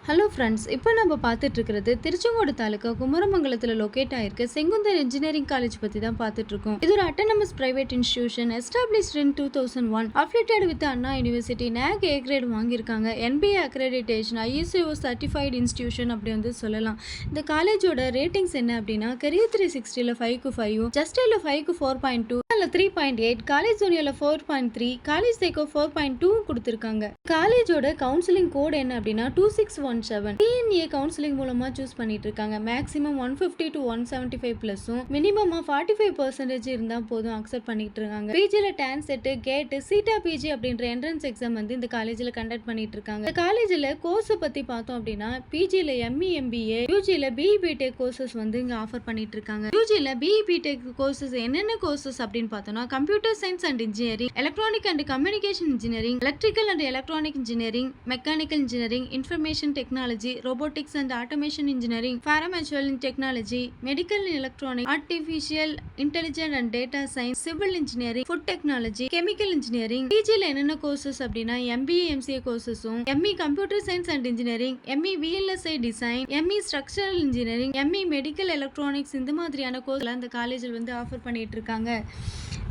Hello friends, இப்போ நம்ம பார்த்துட்டு இருக்கிறது திருச்செங்கோடு தாலுக்கா குமரமங்கலத்தில் லொக்கேட் ஆயிருக்கு செங்குந்தர் இன்ஜினியரிங் காலேஜ் பற்றி தான் பார்த்துட்டு இருக்கோம். இது ஒரு autonomous private institution, established in 2001, affiliated with Anna University, NAAC A grade வாங்கியிருக்காங்க. NBA accreditation, ISO certified institution அப்படி வந்து சொல்லலாம். இந்த காலேஜோட ரேட்டிங்ஸ் என்ன அப்படின்னா, கரியர் 360ல் 5க்கு 5, ஜஸ்டில் 5க்கு 4.2, 3.8, காலேஜ் ஜூனியர்ல 4.3, காலேஜ் சைக்கோ 4.2 கொடுத்திருக்காங்க. காலேஜோட கவுன்சிலிங் கோட் என்ன அப்படின்னா 2617. TNA கவுன்சிலிங் மூலமா சூஸ் பண்ணிட்டு இருக்காங்க. மேக்ஸிமம் 150 to 175 பிளஸும் மினிமமா 45% இருந்தா போதும் அக்செப்ட் பண்ணிட்டு இருக்காங்க. பிஜில டான் செட், கேட், சீட்டா பிஜி அப்படின்ற என்ட்ரன்ஸ் எக்ஸாம் வந்து இந்த காலேஜ்ல கண்டக்ட் பண்ணிட்டு இருக்காங்க. இந்த காலேஜ்ல கோர்ஸ் பத்தி பார்த்தோம் அப்படின்னா பிஜில ME MBA, யூஜில BE BTech கோர்சஸ் வந்து இங்க ஆஃபர் பண்ணிட்டு இருக்காங்க. யூஜில BE BTech கோர்சஸ் என்னென்ன கோர்சஸ் அப்படின்னு பார்த்தோம்னா computer science and engineering, electronic and communication engineering, electrical and electronic engineering, mechanical engineering, information technology, robotics and automation engineering, paramedical technology, medical electronic, artificial intelligence and data science, civil engineering, food technology, chemical engineering. பிஜில என்னென்ன courses அப்படின்னா MBA MCA கோர்சஸும், ME computer science and engineering, ME VLSI design, ME structural engineering, ME medical electronics, இந்த மாதிரியான கோர்ஸ்ல இந்த காலேஜில் வந்து offer பண்ணிட்டு இருக்காங்க.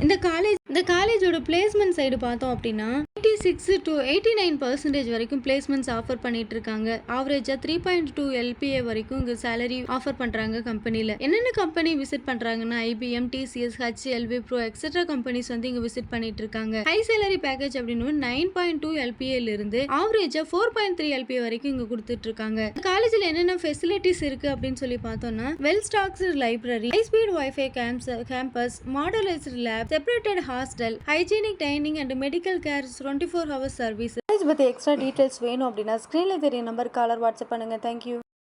இந்த காலேஜோட பிளேஸ்மெண்ட் சைடு பார்த்தோம் அப்படின்னா 86 to 89% வரைக்கும் பிளேஸ்மெண்ட்ஸ் ஆஃபர் பண்ணிட்டு இருக்காங்க. ஆவரேஜா 3.2 LPA வரைக்கும் இங்க சேலரி ஆஃபர் பண்றாங்க கம்பெனில. என்னென்ன கம்பெனி விசிட் பண்றாங்கன்னா IBM, TCS, HCL, Wipro etcetera companies வந்து இங்க விசிட் பண்ணிட்டு இருக்காங்க. ஹை சேலரி பேக்கேஜ் அப்படின்னு 9.2 LPA இருந்து ஆவரேஜா 4.3 LPA வரைக்கும் இங்க கொடுத்துட்டு இருக்காங்க. காலேஜ்ல என்னென்ன ஃபெசிலிட்டிஸ் இருக்கு அப்படின்னு சொல்லி பார்த்தோம்னா well stocked library, high speed wifi campus, modernised lab, separated hostel, hygienic dining and medical care 24 hours service. பத்தி எக்ஸ்ட்ரா டீடைல்ஸ் வேணும் அப்படின்னா ஸ்கிரீன்ல தெரிய நம்பர் காலர் வாட்ஸ்அப் பண்ணுங்க. தேங்க்யூ.